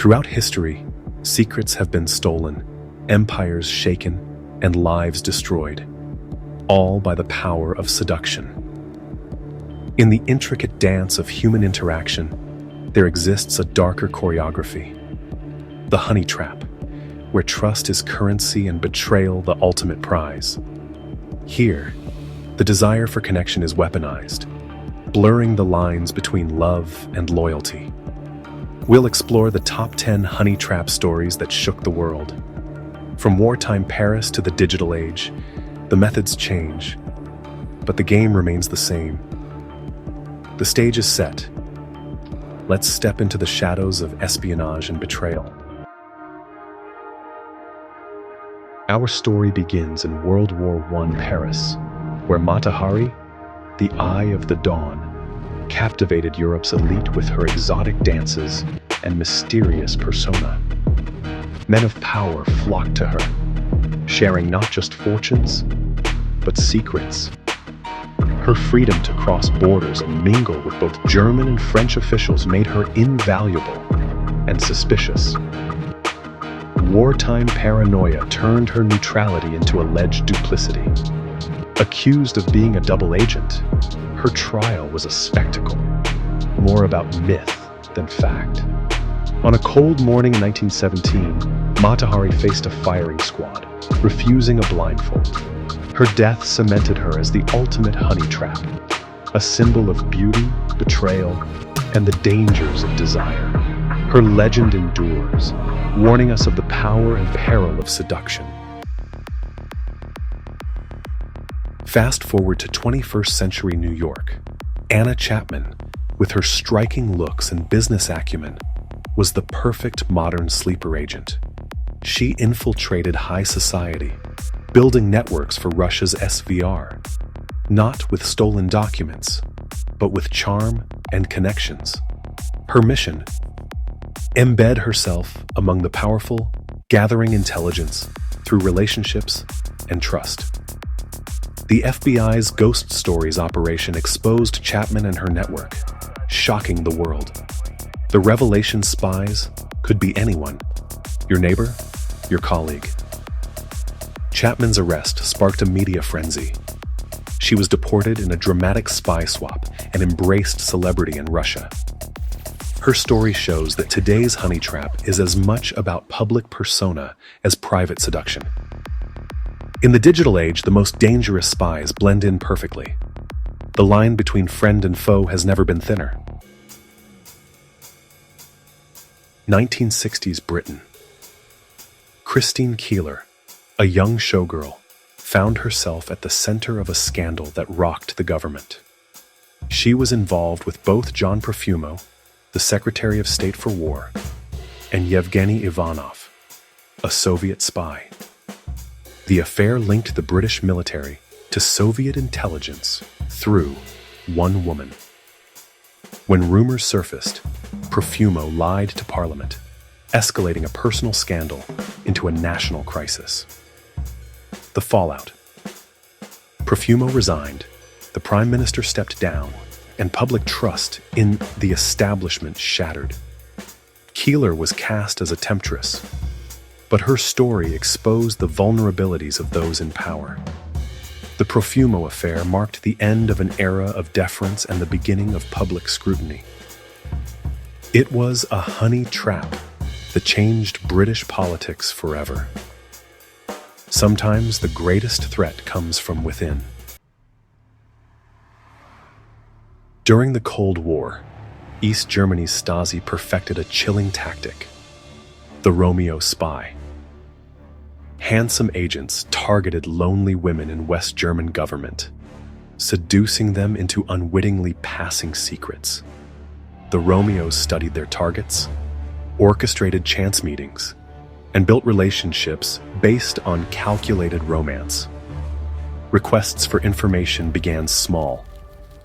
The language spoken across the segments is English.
Throughout history, secrets have been stolen, empires shaken, and lives destroyed, all by the power of seduction. In the intricate dance of human interaction, there exists a darker choreography, the honey trap, where trust is currency and betrayal the ultimate prize. Here, the desire for connection is weaponized, blurring the lines between love and loyalty. We'll explore the top 10 honey trap stories that shook the world. From wartime Paris to the digital age, the methods change, but the game remains the same. The stage is set. Let's step into the shadows of espionage and betrayal. Our story begins in World War I Paris, where Mata Hari, the Eye of the Dawn, captivated Europe's elite with her exotic dances and mysterious persona. Men of power flocked to her, sharing not just fortunes, but secrets. Her freedom to cross borders and mingle with both German and French officials made her invaluable and suspicious. Wartime paranoia turned her neutrality into alleged duplicity. Accused of being a double agent, her trial was a spectacle, more about myth than fact. On a cold morning in 1917, Mata Hari faced a firing squad, refusing a blindfold. Her death cemented her as the ultimate honey trap, a symbol of beauty, betrayal, and the dangers of desire. Her legend endures, warning us of the power and peril of seduction. Fast forward to 21st century New York. Anna Chapman, with her striking looks and business acumen, was the perfect modern sleeper agent. She infiltrated high society, building networks for Russia's SVR, not with stolen documents, but with charm and connections. Her mission: embed herself among the powerful, gathering intelligence through relationships and trust. The FBI's Ghost Stories operation exposed Chapman and her network, shocking the world. The revelation spies could be anyone: your neighbor, your colleague. Chapman's arrest sparked a media frenzy. She was deported in a dramatic spy swap and embraced celebrity in Russia. Her story shows that today's honey trap is as much about public persona as private seduction. In the digital age, the most dangerous spies blend in perfectly. The line between friend and foe has never been thinner. 1960s Britain. Christine Keeler, a young showgirl, found herself at the center of a scandal that rocked the government. She was involved with both John Profumo, the Secretary of State for War, and Yevgeny Ivanov, a Soviet spy. The affair linked the British military to Soviet intelligence through one woman. When rumors surfaced, Profumo lied to Parliament, escalating a personal scandal into a national crisis. The fallout. Profumo resigned, the Prime Minister stepped down, and public trust in the establishment shattered. Keeler was cast as a temptress, but her story exposed the vulnerabilities of those in power. The Profumo affair marked the end of an era of deference and the beginning of public scrutiny. It was a honey trap that changed British politics forever. Sometimes the greatest threat comes from within. During the Cold War, East Germany's Stasi perfected a chilling tactic: the Romeo spy. Handsome agents targeted lonely women in West German government, seducing them into unwittingly passing secrets. The Romeos studied their targets, orchestrated chance meetings, and built relationships based on calculated romance. Requests for information began small,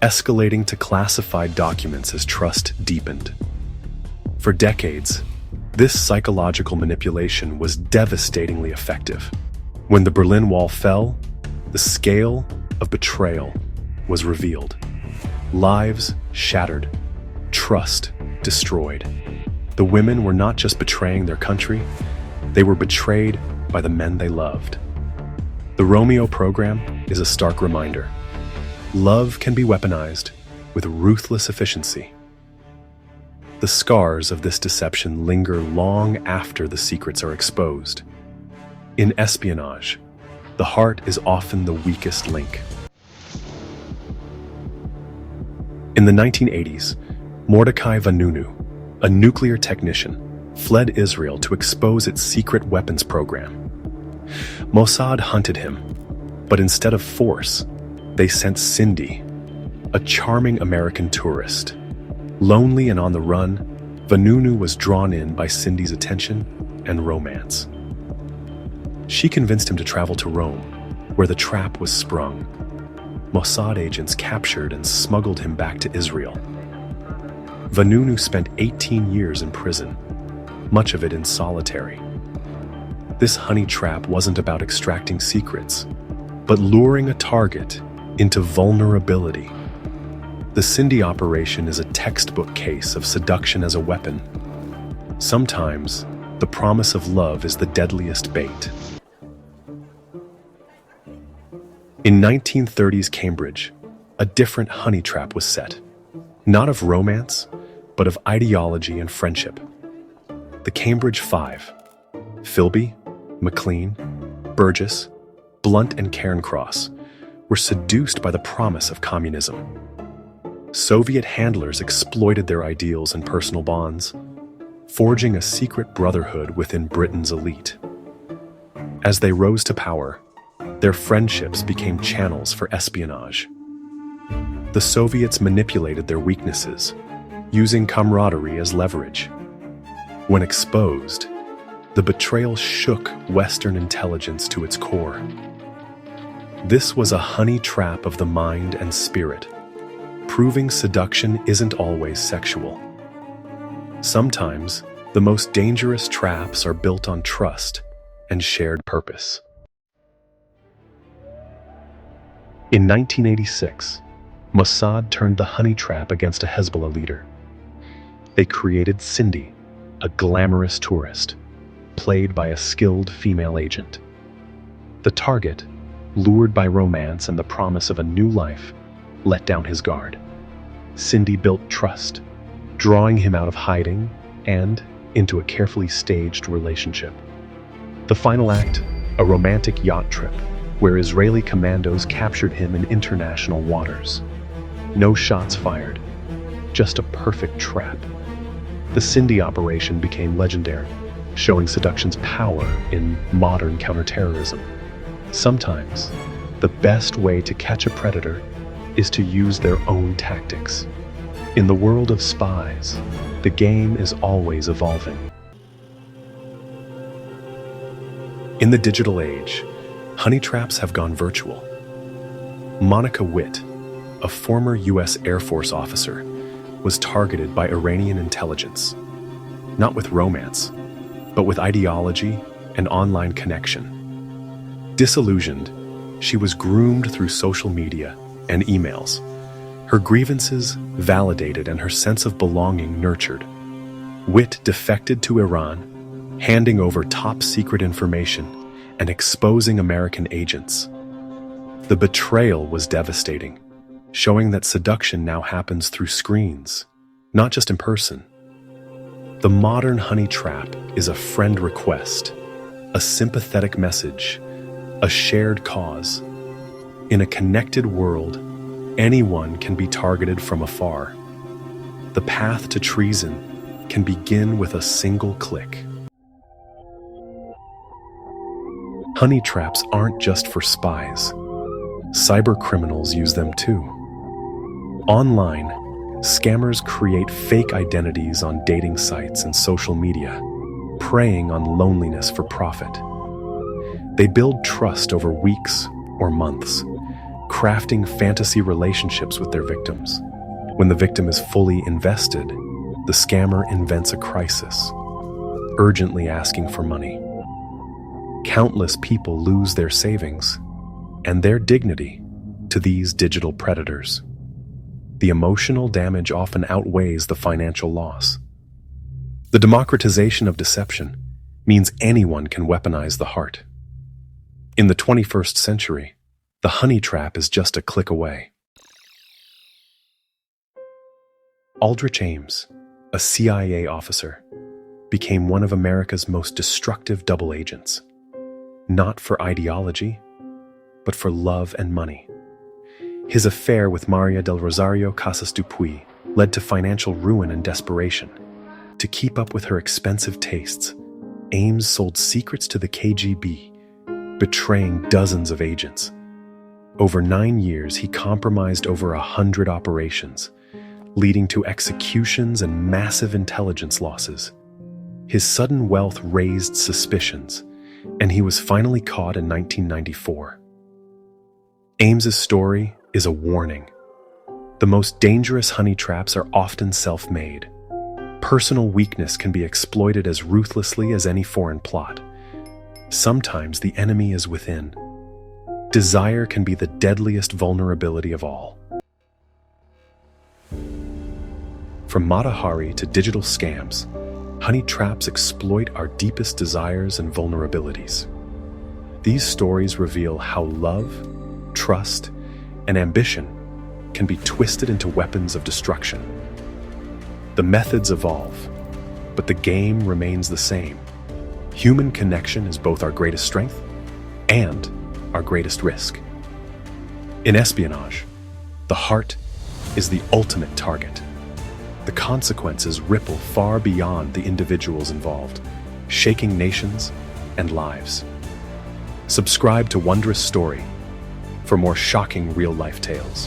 escalating to classified documents as trust deepened. For decades, this psychological manipulation was devastatingly effective. When the Berlin Wall fell, the scale of betrayal was revealed. Lives shattered, trust destroyed. The women were not just betraying their country, they were betrayed by the men they loved. The Romeo program is a stark reminder. Love can be weaponized with ruthless efficiency. The scars of this deception linger long after the secrets are exposed. In espionage, the heart is often the weakest link. In the 1980s, Mordecai Vanunu, a nuclear technician, fled Israel to expose its secret weapons program. Mossad hunted him, but instead of force, they sent Cindy, a charming American tourist. Lonely and on the run, Vanunu was drawn in by Cindy's attention and romance. She convinced him to travel to Rome, where the trap was sprung. Mossad agents captured and smuggled him back to Israel. Vanunu spent 18 years in prison, much of it in solitary. This honey trap wasn't about extracting secrets, but luring a target into vulnerability. The Cindy operation is a textbook case of seduction as a weapon. Sometimes, the promise of love is the deadliest bait. In 1930s Cambridge, a different honey trap was set. Not of romance, but of ideology and friendship. The Cambridge Five, Philby, McLean, Burgess, Blunt, and Cairncross, were seduced by the promise of communism. Soviet handlers exploited their ideals and personal bonds, forging a secret brotherhood within Britain's elite. As they rose to power, their friendships became channels for espionage. The Soviets manipulated their weaknesses, using camaraderie as leverage. When exposed, the betrayal shook Western intelligence to its core. This was a honey trap of the mind and spirit, proving seduction isn't always sexual. Sometimes, the most dangerous traps are built on trust and shared purpose. In 1986, Mossad turned the honey trap against a Hezbollah leader. They created Cindy, a glamorous tourist, played by a skilled female agent. The target, lured by romance and the promise of a new life, let down his guard. Cindy built trust, drawing him out of hiding and into a carefully staged relationship. The final act, a romantic yacht trip, where Israeli commandos captured him in international waters. No shots fired, just a perfect trap. The Cindy operation became legendary, showing seduction's power in modern counterterrorism. Sometimes, the best way to catch a predator is to use their own tactics. In the world of spies, the game is always evolving. In the digital age, honey traps have gone virtual. Monica Witt, a former U.S. Air Force officer, was targeted by Iranian intelligence, not with romance, but with ideology and online connection. Disillusioned, she was groomed through social media and emails. Her grievances validated and her sense of belonging nurtured. Witt defected to Iran, handing over top-secret information and exposing American agents. The betrayal was devastating, showing that seduction now happens through screens, not just in person. The modern honey trap is a friend request, a sympathetic message, a shared cause. In a connected world, anyone can be targeted from afar. The path to treason can begin with a single click. Honey traps aren't just for spies. Cyber criminals use them too. Online, scammers create fake identities on dating sites and social media, preying on loneliness for profit. They build trust over weeks or months, crafting fantasy relationships with their victims. When the victim is fully invested, the scammer invents a crisis, urgently asking for money. Countless people lose their savings and their dignity to these digital predators. The emotional damage often outweighs the financial loss. The democratization of deception means anyone can weaponize the heart. In the 21st century, the honey trap is just a click away. Aldrich Ames, a CIA officer, became one of America's most destructive double agents, not for ideology, but for love and money. His affair with Maria del Rosario Casas Dupuy led to financial ruin and desperation. To keep up with her expensive tastes, Ames sold secrets to the KGB, betraying dozens of agents. Over 9 years, he compromised over 100 operations, leading to executions and massive intelligence losses. His sudden wealth raised suspicions, and he was finally caught in 1994. Ames's story is a warning. The most dangerous honey traps are often self-made. Personal weakness can be exploited as ruthlessly as any foreign plot. Sometimes the enemy is within. Desire can be the deadliest vulnerability of all. From Mata Hari to digital scams, honey traps exploit our deepest desires and vulnerabilities. These stories reveal how love, trust, and ambition can be twisted into weapons of destruction. The methods evolve, but the game remains the same. Human connection is both our greatest strength and our greatest risk. In espionage, the heart is the ultimate target. The consequences ripple far beyond the individuals involved, shaking nations and lives. Subscribe to Wondrous Story for more shocking real-life tales.